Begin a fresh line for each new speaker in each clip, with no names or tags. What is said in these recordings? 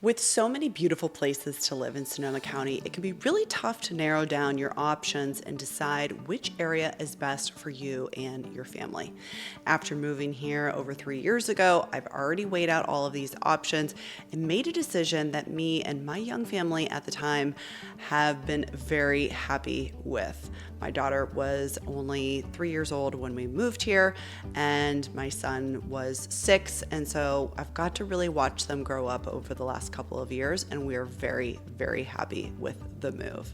With so many beautiful places to live in Sonoma County, it can be really tough to narrow down your options and decide which area is best for you and your family. After moving here over 3 years ago, I've already weighed out all of these options and made a decision that me and my young family at the time have been very happy with. My daughter was only 3 years old when we moved here, and my son was 6, and so I've got to really watch them grow up over the last couple of years, and we are very, very happy with the move.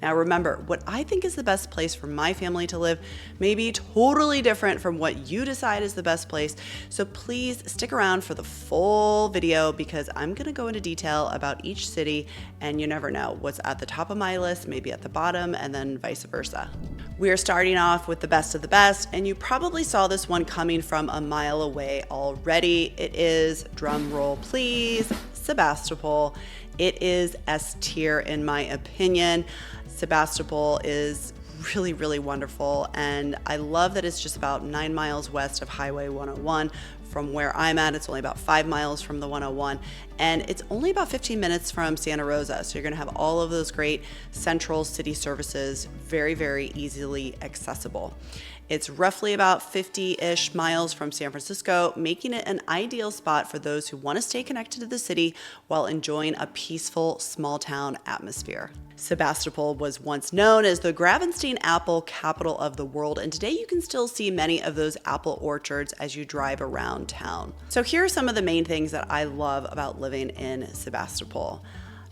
Now remember, what I think is the best place for my family to live may be totally different from what you decide is the best place, so please stick around for the full video because I'm going to go into detail about each city, and you never know what's at the top of my list, maybe at the bottom, and then vice versa. We are starting off with the best of the best, and you probably saw this one coming from a mile away already. It is, drum roll please, Sebastopol. It is S tier in my opinion. Sebastopol is really, really wonderful, and I love that it's just about 9 miles west of Highway 101. From where I'm at, it's only about 5 miles from the 101, and it's only about 15 minutes from Santa Rosa. So you're gonna have all of those great central city services very, very easily accessible. It's roughly about 50-ish miles from San Francisco, making it an ideal spot for those who want to stay connected to the city while enjoying a peaceful small town atmosphere. Sebastopol was once known as the Gravenstein apple capital of the world, and today you can still see many of those apple orchards as you drive around town. So here are some of the main things that I love about living in Sebastopol.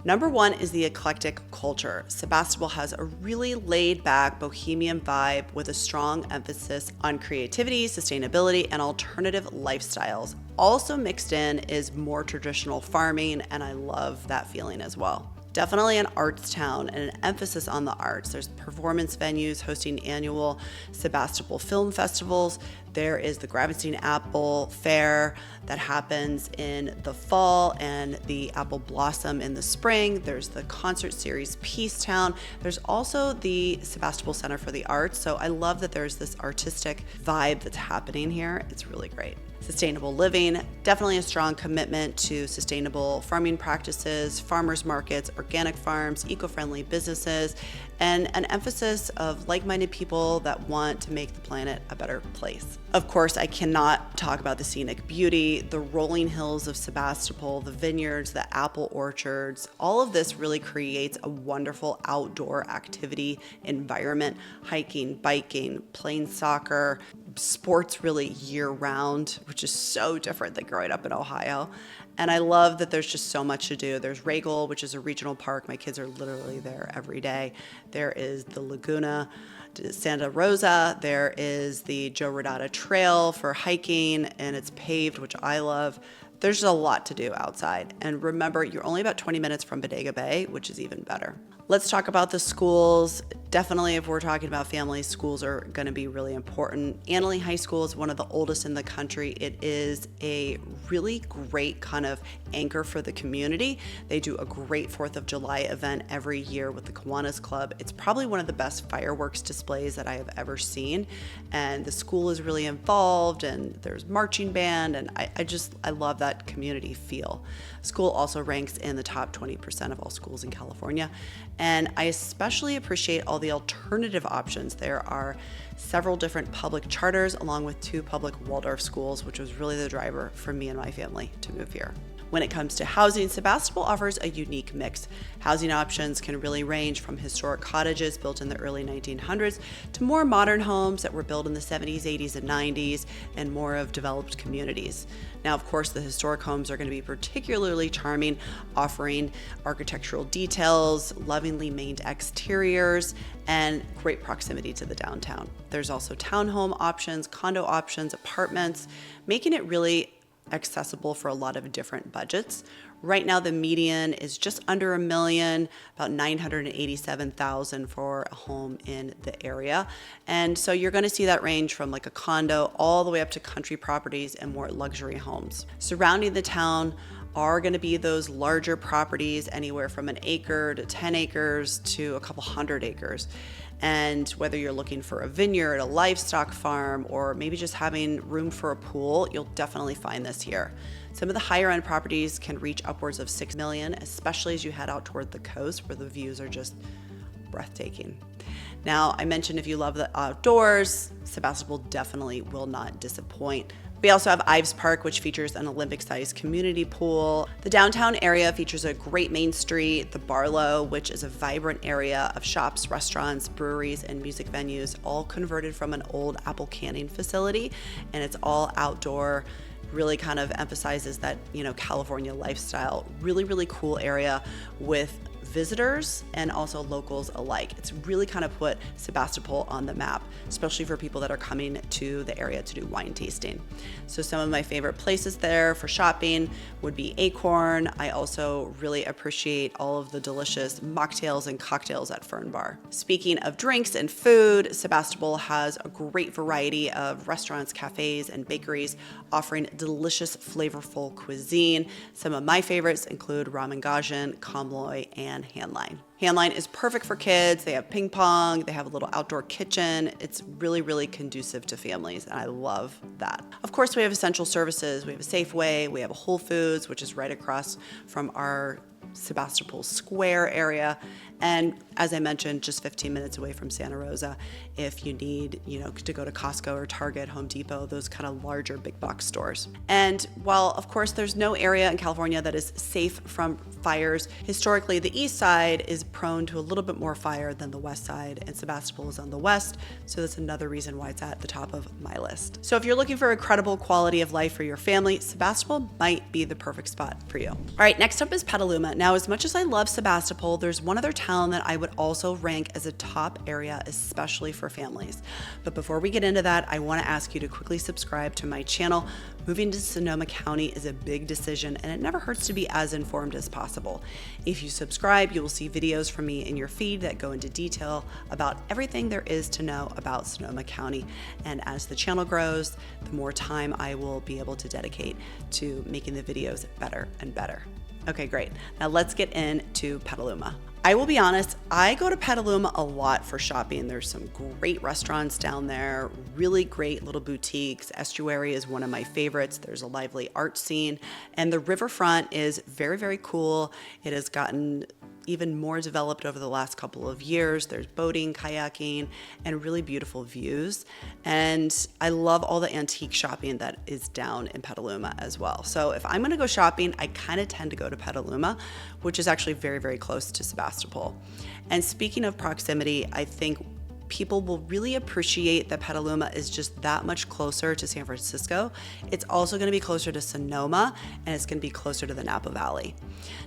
Number one is the eclectic culture. Sebastopol has a really laid-back bohemian vibe with a strong emphasis on creativity, sustainability, and alternative lifestyles. Also mixed in is more traditional farming, and I love that feeling as well. Definitely an arts town and an emphasis on the arts. There's performance venues hosting annual Sebastopol film festivals. There is the Gravenstein Apple Fair that happens in the fall and the apple blossom in the spring. There's the concert series Peacetown. There's also the Sebastopol Center for the Arts. So I love that there's this artistic vibe that's happening here. It's really great. Sustainable living, definitely a strong commitment to sustainable farming practices, farmers markets, organic farms, eco-friendly businesses, and an emphasis of like-minded people that want to make the planet a better place. Of course, I cannot talk about the scenic beauty, the rolling hills of Sebastopol, the vineyards, the apple orchards. All of this really creates a wonderful outdoor activity environment, hiking, biking, playing soccer, sports really year-round, which is so different than growing up in Ohio. And I love that there's just so much to do. There's Regal, which is a regional park. My kids are literally there every day. There is the Laguna Santa Rosa. There is the Joe Rodata Trail for hiking, and it's paved, which I love. There's a lot to do outside. And remember, you're only about 20 minutes from Bodega Bay, which is even better. Let's talk about the schools. Definitely, if we're talking about families, schools are going to be really important. Annalee High School is one of the oldest in the country. It is a really great kind of anchor for the community. They do a great 4th of July event every year with the Kiwanis Club. It's probably one of the best fireworks displays that I have ever seen. And the school is really involved, and there's marching band, and I love that community feel. School also ranks in the top 20% of all schools in California. And I especially appreciate all the alternative options. There are several different public charters along with 2 public Waldorf schools, which was really the driver for me and my family to move here. When it comes to housing, Sebastopol offers a unique mix. Housing options can really range from historic cottages built in the early 1900s to more modern homes that were built in the 70s, 80s, and 90s, and more of developed communities. Now, of course, the historic homes are going to be particularly charming, offering architectural details, lovingly maintained exteriors, and great proximity to the downtown. There's also townhome options, condo options, apartments, making it really accessible for a lot of different budgets. Right now, the median is just under $1 million, about $987,000 for a home in the area. And so you're going to see that range from like a condo all the way up to country properties and more luxury homes. Surrounding the town are going to be those larger properties, anywhere from an acre to 10 acres to a couple hundred acres. And whether you're looking for a vineyard, a livestock farm, or maybe just having room for a pool, you'll definitely find this here. Some of the higher end properties can reach upwards of $6 million, especially as you head out toward the coast where the views are just breathtaking. Now, I mentioned if you love the outdoors, Sebastopol definitely will not disappoint. We also have Ives Park, which features an Olympic-sized community pool. The downtown area features a great main street, the Barlow, which is a vibrant area of shops, restaurants, breweries, and music venues, all converted from an old apple canning facility, and it's all outdoor. Really kind of emphasizes that, California lifestyle. Really, really cool area with visitors and also locals alike. It's really kind of put Sebastopol on the map, especially for people that are coming to the area to do wine tasting. So some of my favorite places there for shopping would be Acorn. I also really appreciate all of the delicious mocktails and cocktails at Fern Bar. Speaking of drinks and food, Sebastopol has a great variety of restaurants, cafes, and bakeries offering delicious, flavorful cuisine. Some of my favorites include ramen gajan, komloy, and handline. Handline is perfect for kids. They have ping pong, they have a little outdoor kitchen. It's really, really conducive to families, and I love that. Of course, we have essential services. We have a Safeway, we have a Whole Foods, which is right across from our Sebastopol Square area. And as I mentioned, just 15 minutes away from Santa Rosa if you need, to go to Costco or Target, Home Depot, those kind of larger big box stores. And while, of course, there's no area in California that is safe from fires, historically, the east side is prone to a little bit more fire than the west side, and Sebastopol is on the west, so that's another reason why it's at the top of my list. So if you're looking for a credible quality of life for your family, Sebastopol might be the perfect spot for you. All right, next up is Petaluma. Now, as much as I love Sebastopol, there's one other town that I would also rank as a top area, especially for families. But before we get into that, I want to ask you to quickly subscribe to my channel. Moving to Sonoma County is a big decision, and it never hurts to be as informed as possible. If you subscribe, you will see videos from me in your feed that go into detail about everything there is to know about Sonoma County. And as the channel grows, the more time I will be able to dedicate to making the videos better and better. Okay, great. Now let's get into Petaluma. I will be honest, I go to Petaluma a lot for shopping. There's some great restaurants down there, really great little boutiques. Estuary is one of my favorites. There's a lively art scene, and the riverfront is very, very cool. It has gotten even more developed over the last couple of years. There's boating, kayaking, and really beautiful views. And I love all the antique shopping that is down in Petaluma as well. So if I'm gonna go shopping, I kind of tend to go to Petaluma, which is actually very, very close to Sebastopol. And speaking of proximity, I think people will really appreciate that Petaluma is just that much closer to San Francisco. It's also going to be closer to Sonoma, and it's going to be closer to the Napa Valley.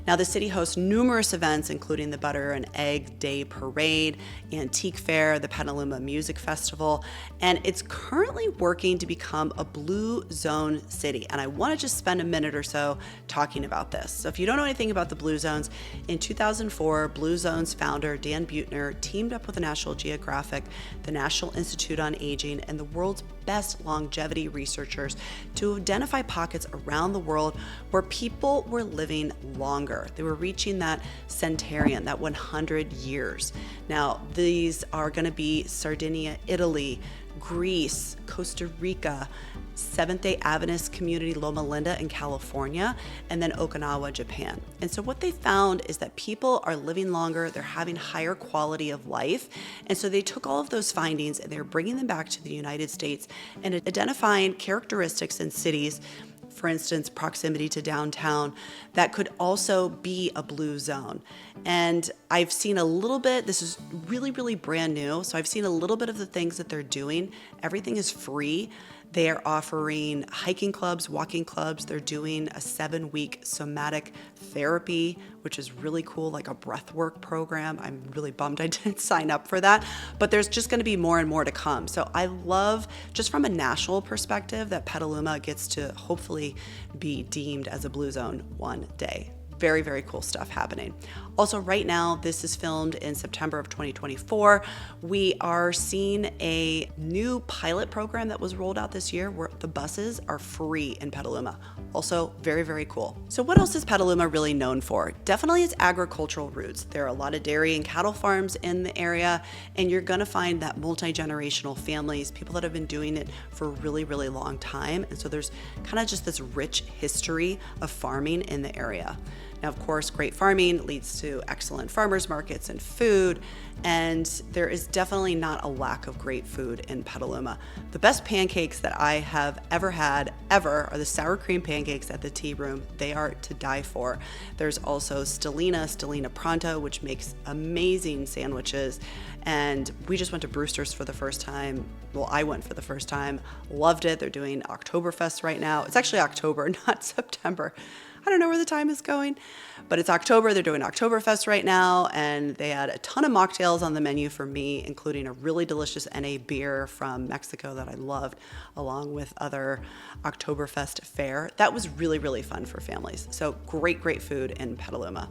Now, the city hosts numerous events, including the Butter and Egg Day Parade, Antique Fair, the Petaluma Music Festival, and it's currently working to become a blue zone city. And I want to just spend a minute or so talking about this. So if you don't know anything about the blue zones, in 2004, Blue Zone's founder, Dan Buettner, teamed up with the National Geographic, the National Institute on Aging, and the world's best longevity researchers to identify pockets around the world where people were living longer. They were reaching that centenarian, that 100 years. Now, these are going to be Sardinia, Italy, Greece, Costa Rica, Seventh-day Adventist community Loma Linda in California, and then Okinawa, Japan. And so what they found is that people are living longer, they're having higher quality of life. And so they took all of those findings and they're bringing them back to the United States and identifying characteristics in cities, for instance, proximity to downtown, that could also be a blue zone. And I've seen a little bit, this is really, really brand new. So I've seen a little bit of the things that they're doing. Everything is free. They are offering hiking clubs, walking clubs. They're doing a 7-week somatic therapy, which is really cool, like a breathwork program. I'm really bummed I didn't sign up for that, but there's just going to be more and more to come. So I love, just from a national perspective, that Petaluma gets to hopefully be deemed as a blue zone one day. very, very cool stuff happening. Also, right now, this is filmed in September of 2024. We are seeing a new pilot program that was rolled out this year where the buses are free in Petaluma. Also, very, very cool. So what else is Petaluma really known for? Definitely its agricultural roots. There are a lot of dairy and cattle farms in the area, and you're gonna find that multi-generational families, people that have been doing it for a really, really long time. And so there's kind of just this rich history of farming in the area. Now, of course, great farming leads to excellent farmers markets and food, and there is definitely not a lack of great food in Petaluma. The best pancakes that I have ever had, are the sour cream pancakes at the Tea Room. They are to die for. There's also Stellina Pronto, which makes amazing sandwiches, and we just went to Brewster's for the first time. Well, I went for the first time, loved it. They're doing Oktoberfest right now. It's actually October, not September. I don't know where the time is going, but it's October. They're doing Oktoberfest right now, and they had a ton of mocktails on the menu for me, including a really delicious NA beer from Mexico that I loved, along with other Oktoberfest fare. That was really, really fun for families. So great, great food in Petaluma.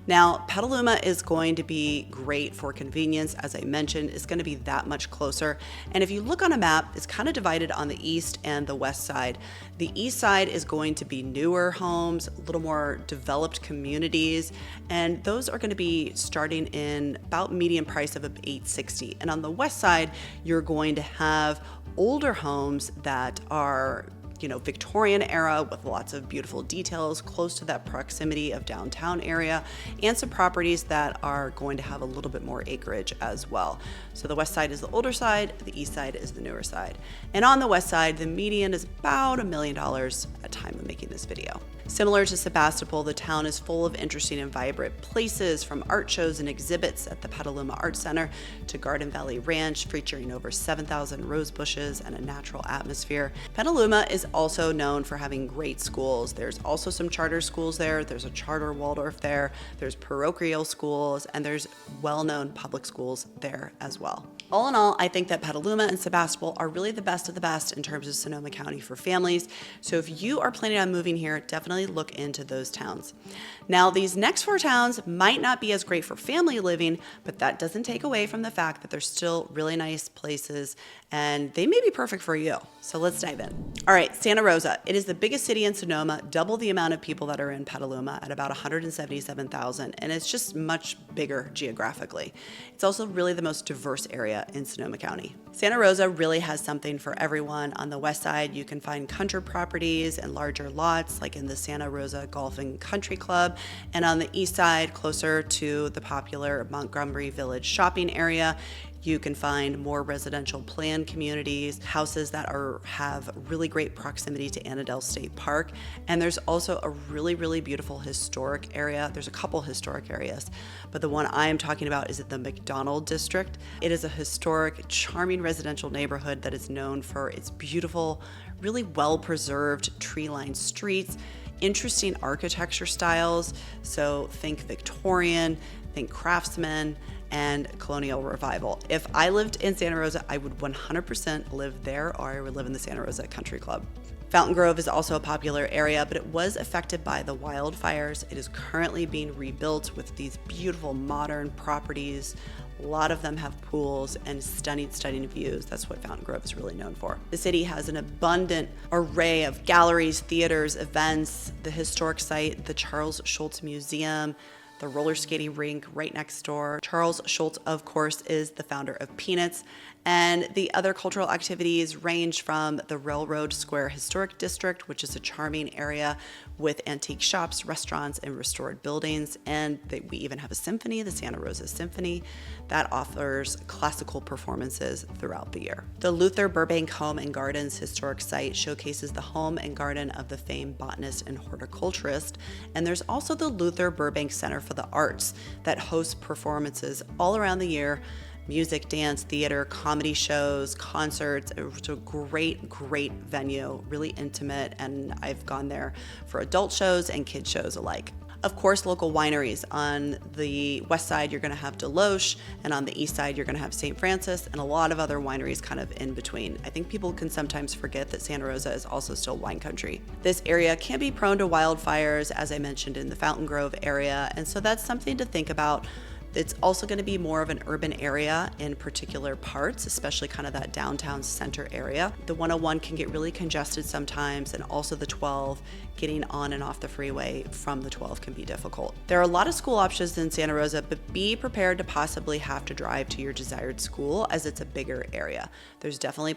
Now, Petaluma is going to be great for convenience. As I mentioned, it's going to be that much closer. And if you look on a map, it's kind of divided on the east and the west side. The east side is going to be newer homes, a little more developed communities, and those are going to be starting in about median price of $860. And on the west side, you're going to have older homes that are Victorian era with lots of beautiful details close to that proximity of downtown area, and some properties that are going to have a little bit more acreage as well. So the west side is the older side, the east side is the newer side. And on the west side, the median is about $1 million at the time of making this video. Similar to Sebastopol, the town is full of interesting and vibrant places, from art shows and exhibits at the Petaluma Art Center to Garden Valley Ranch, featuring over 7,000 rose bushes and a natural atmosphere. Petaluma is also known for having great schools. There's also some charter schools there. There's a charter Waldorf there. There's parochial schools, and there's well-known public schools there as well. All in all, I think that Petaluma and Sebastopol are really the best of the best in terms of Sonoma County for families. So if you are planning on moving here, definitely look into those towns. Now, these next 4 towns might not be as great for family living, but that doesn't take away from the fact that they're still really nice places, and they may be perfect for you. So let's dive in. All right, Santa Rosa. It is the biggest city in Sonoma, double the amount of people that are in Petaluma at about 177,000, and it's just much bigger geographically. It's also really the most diverse area in Sonoma County. Santa Rosa really has something for everyone. On the west side, you can find country properties and larger lots, like in the Santa Rosa Golf and Country Club. And on the east side, closer to the popular Montgomery Village shopping area, you can find more residential planned communities, houses that have really great proximity to Annandale State Park. And there's also a really, really beautiful historic area. There's a couple historic areas, but the one I am talking about is at the McDonald District. It is a historic, charming residential neighborhood that is known for its beautiful, really well-preserved tree-lined streets, interesting architecture styles. So think Victorian, think Craftsman, and Colonial Revival. If I lived in Santa Rosa, I would 100% live there, or I would live in the Santa Rosa Country Club. Fountain Grove is also a popular area, but it was affected by the wildfires. It is currently being rebuilt with these beautiful modern properties. A lot of them have pools and stunning, stunning views. That's what Fountain Grove is really known for. The city has an abundant array of galleries, theaters, events, the historic site, the Charles Schulz Museum, the roller skating rink right next door. Charles Schulz, of course, is the founder of Peanuts, and the other cultural activities range from the Railroad Square Historic District, which is a charming area with antique shops, restaurants, and restored buildings. And we even have a symphony, the Santa Rosa Symphony, that offers classical performances throughout the year. The Luther Burbank Home and Gardens historic site showcases the home and garden of the famed botanist and horticulturist. And there's also the Luther Burbank Center for the Arts that hosts performances all around the year. Music, dance, theater, comedy shows, concerts. It's a great, great venue, really intimate, and I've gone there for adult shows and kid shows alike. Of course, local wineries. On the west side, you're going to have Deloche, and on the east side, you're going to have St. Francis, and a lot of other wineries kind of in between. I think people can sometimes forget that Santa Rosa is also still wine country. This area can be prone to wildfires, as I mentioned, in the Fountain Grove area, and so that's something to think about. It's also going to be more of an urban area in particular parts, especially kind of that downtown center area. The 101 can get really congested sometimes, and also the 12, getting on and off the freeway from the 12 can be difficult. There are a lot of school options in Santa Rosa, but be prepared to possibly have to drive to your desired school as it's a bigger area. There's definitely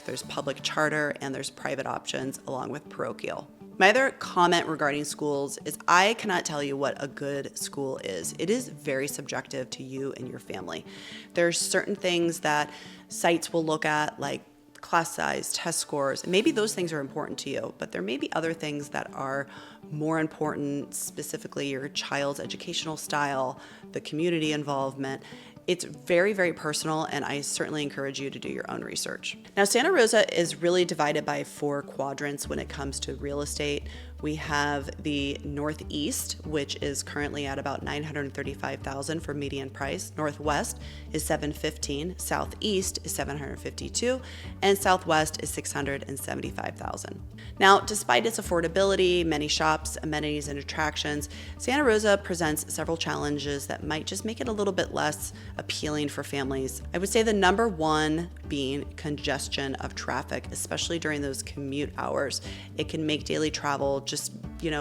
there's public charter, and there's private options along with parochial. My other comment regarding schools is I cannot tell you what a good school is. It is very subjective to you and your family. There's certain things that sites will look at, like class size, test scores, and maybe those things are important to you, but there may be other things that are more important, specifically your child's educational style, the community involvement. It's very, very personal, and I certainly encourage you to do your own research. Now, Santa Rosa is really divided by 4 quadrants when it comes to real estate. We have the northeast, which is currently at about $935,000 for median price. Northwest is $715,000, southeast is $752,000, and southwest is $675,000. Now, despite its affordability, many shops, amenities, and attractions, Santa Rosa presents several challenges that might just make it a little bit less appealing for families. I would say the number one being congestion of traffic, especially during those commute hours. It can make daily travel just,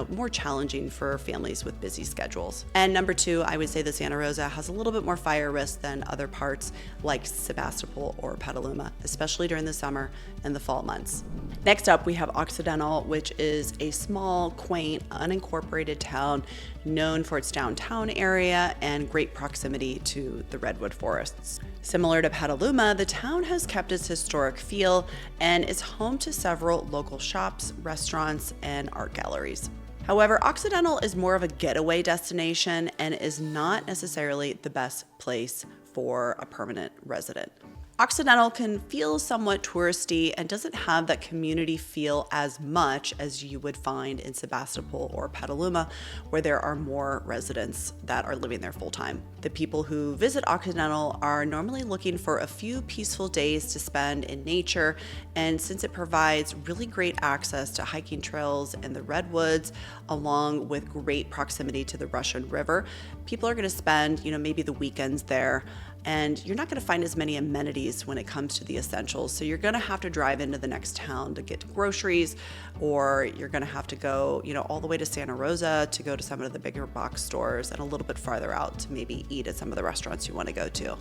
more challenging for families with busy schedules. And number 2, I would say that Santa Rosa has a little bit more fire risk than other parts like Sebastopol or Petaluma, especially during the summer and the fall months. Next up, we have Occidental, which is a small, quaint, unincorporated town known for its downtown area and great proximity to the redwood forests. Similar to Petaluma, the town has kept its historic feel and is home to several local shops, restaurants, and art galleries. However, Occidental is more of a getaway destination and is not necessarily the best place for a permanent resident. Occidental can feel somewhat touristy and doesn't have that community feel as much as you would find in Sebastopol or Petaluma, where there are more residents that are living there full time. The people who visit Occidental are normally looking for a few peaceful days to spend in nature, and since it provides really great access to hiking trails in the redwoods, along with great proximity to the Russian River, people are going to spend, maybe the weekends there. And you're not going to find as many amenities when it comes to the essentials. So you're going to have to drive into the next town to get groceries, or you're going to have to go, all the way to Santa Rosa to go to some of the bigger box stores, and a little bit farther out to maybe eat at some of the restaurants you want to go to.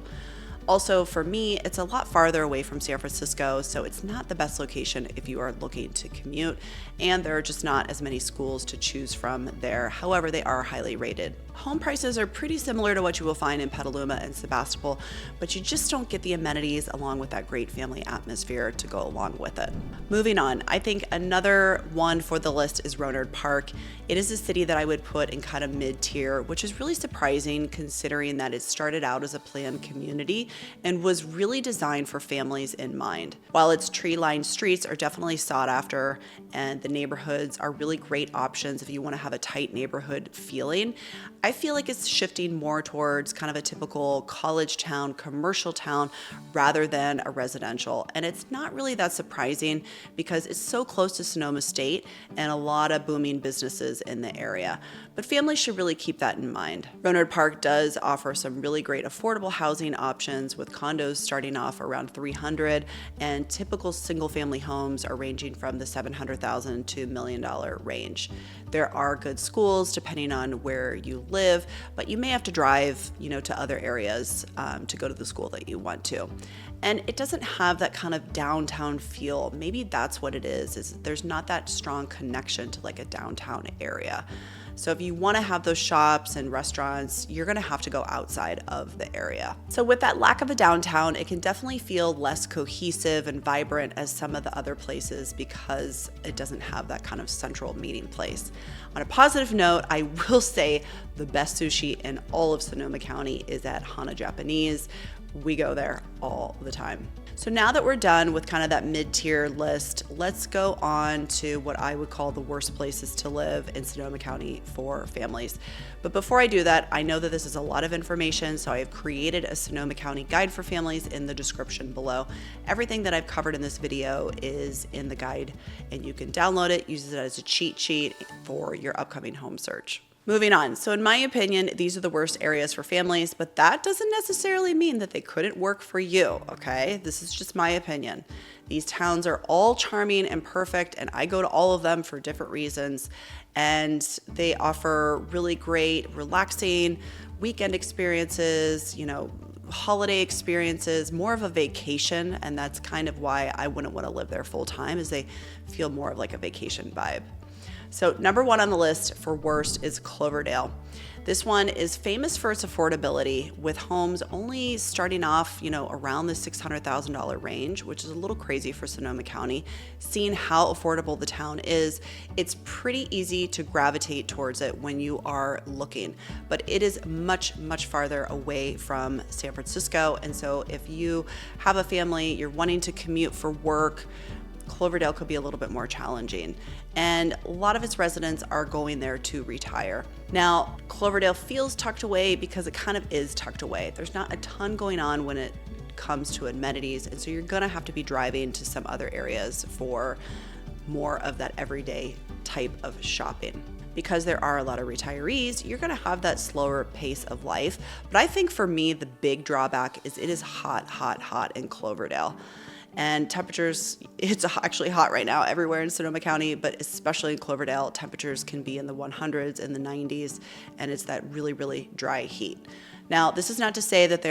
Also, for me, it's a lot farther away from San Francisco, so it's not the best location if you are looking to commute, and there are just not as many schools to choose from there. However, they are highly rated. Home prices are pretty similar to what you will find in Petaluma and Sebastopol, but you just don't get the amenities along with that great family atmosphere to go along with it. Moving on, I think another one for the list is Rohnert Park. It is a city that I would put in kind of mid-tier, which is really surprising considering that it started out as a planned community and was really designed for families in mind. While its tree-lined streets are definitely sought after and the neighborhoods are really great options if you want to have a tight neighborhood feeling, I feel like it's shifting more towards kind of a typical college town, commercial town, rather than a residential. And it's not really that surprising because it's so close to Sonoma State and a lot of booming businesses in the area. But families should really keep that in mind. Rohnert Park does offer some really great affordable housing options with condos starting off around $300, and typical single-family homes are ranging from the $700,000 to $1 million range. There are good schools depending on where you live, but you may have to drive, to other areas to go to the school that you want to. And it doesn't have that kind of downtown feel. Maybe that's what it is there's not that strong connection to like a downtown area. So if you want to have those shops and restaurants, you're going to have to go outside of the area. So with that lack of a downtown, it can definitely feel less cohesive and vibrant as some of the other places because it doesn't have that kind of central meeting place. On a positive note, I will say the best sushi in all of Sonoma County is at Hana Japanese. We go there all the time. So now that we're done with kind of that mid-tier list, let's go on to what I would call the worst places to live in Sonoma County for families. But before I do that, I know that this is a lot of information, so I have created a Sonoma County guide for families in the description below. Everything that I've covered in this video is in the guide, and you can download it, use it as a cheat sheet for your upcoming home search. Moving on. So in my opinion, these are the worst areas for families, but that doesn't necessarily mean that they couldn't work for you, okay? This is just my opinion. These towns are all charming and perfect, and I go to all of them for different reasons, and they offer really great, relaxing weekend experiences, holiday experiences, more of a vacation, and that's kind of why I wouldn't want to live there full time, is they feel more of like a vacation vibe. So number one on the list for worst is Cloverdale. This one is famous for its affordability, with homes only starting off, around the $600,000 range, which is a little crazy for Sonoma County. Seeing how affordable the town is, it's pretty easy to gravitate towards it when you are looking, but it is much, much farther away from San Francisco. And so if you have a family, you're wanting to commute for work, Cloverdale could be a little bit more challenging, and a lot of its residents are going there to retire. Now, Cloverdale feels tucked away because it kind of is tucked away. There's not a ton going on when it comes to amenities, and so you're gonna have to be driving to some other areas for more of that everyday type of shopping. Because there are a lot of retirees, you're gonna have that slower pace of life. But I think for me, the big drawback is it is hot, hot, hot in Cloverdale. And temperatures, it's actually hot right now everywhere in Sonoma County, but especially in Cloverdale, temperatures can be in the 100s and the 90s, and it's that really, really dry heat. Now, this is not to say that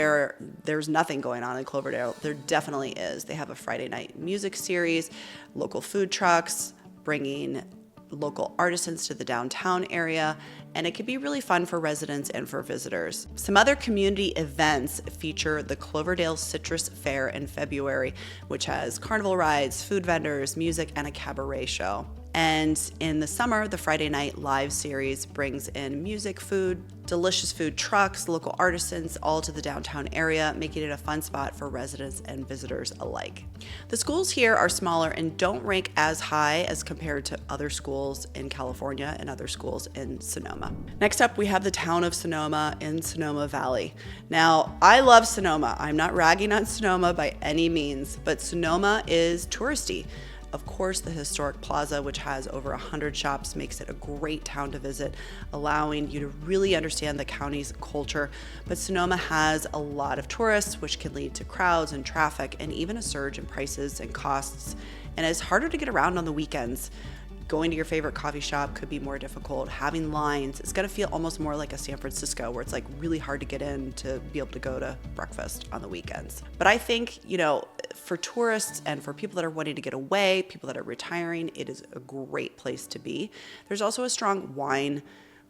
there's nothing going on in Cloverdale. There definitely is. They have a Friday night music series, local food trucks, bringing local artisans to the downtown area, and it can be really fun for residents and for visitors. Some other community events feature the Cloverdale Citrus Fair in February, which has carnival rides, food vendors, music, and a cabaret show. And in the summer, the Friday Night Live series brings in music, food, delicious food trucks, local artisans, all to the downtown area, making it a fun spot for residents and visitors alike. The schools here are smaller and don't rank as high as compared to other schools in California and other schools in Sonoma. Next up, we have the town of Sonoma in Sonoma Valley. Now, I love Sonoma. I'm not ragging on Sonoma by any means, but Sonoma is touristy. Of course, the historic plaza, which has over 100 shops, makes it a great town to visit, allowing you to really understand the county's culture. But Sonoma has a lot of tourists, which can lead to crowds and traffic and even a surge in prices and costs. And it's harder to get around on the weekends. Going to your favorite coffee shop could be more difficult. Having lines, it's gonna feel almost more like a San Francisco, where it's like really hard to get in to be able to go to breakfast on the weekends. But I think, for tourists and for people that are wanting to get away, people that are retiring, it is a great place to be. There's also a strong wine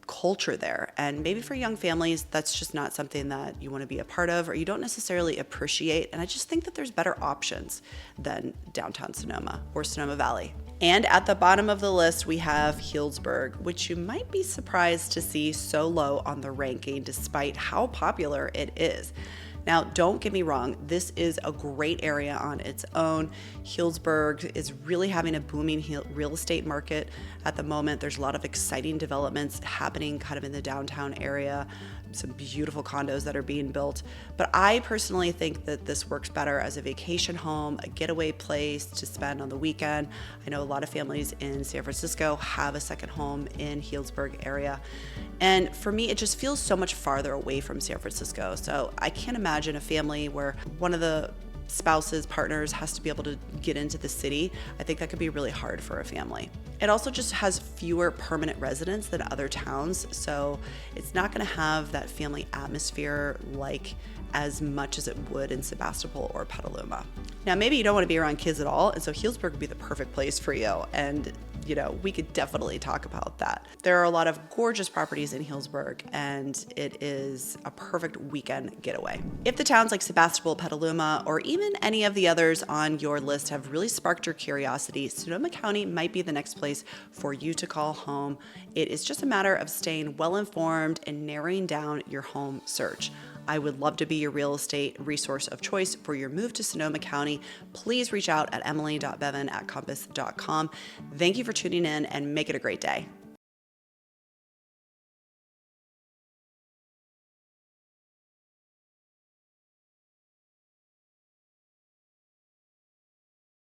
culture there, and maybe for young families, that's just not something that you want to be a part of or you don't necessarily appreciate. And I just think that there's better options than downtown Sonoma or Sonoma Valley. And at the bottom of the list, we have Healdsburg, which you might be surprised to see so low on the ranking despite how popular it is. Now, don't get me wrong, this is a great area on its own. Healdsburg is really having a booming real estate market at the moment. There's a lot of exciting developments happening kind of in the downtown area, some beautiful condos that are being built. But I personally think that this works better as a vacation home, a getaway place to spend on the weekend. I know a lot of families in San Francisco have a second home in Healdsburg area. And for me, it just feels so much farther away from San Francisco. So I can't imagine a family where one of the spouses, partners has to be able to get into the city. I think that could be really hard for a family. It also just has fewer permanent residents than other towns, so it's not going to have that family atmosphere like as much as it would in Sebastopol or Petaluma. Now, maybe you don't want to be around kids at all, and so Healdsburg would be the perfect place for you, and we could definitely talk about that. There are a lot of gorgeous properties in Healdsburg, and it is a perfect weekend getaway. If the towns like Sebastopol, Petaluma, or even any of the others on your list have really sparked your curiosity, Sonoma County might be the next place for you to call home. It is just a matter of staying well informed and narrowing down your home search. I would love to be your real estate resource of choice for your move to Sonoma County. Please reach out at emily.beaven@compass.com. Thank you for tuning in and make it a great day.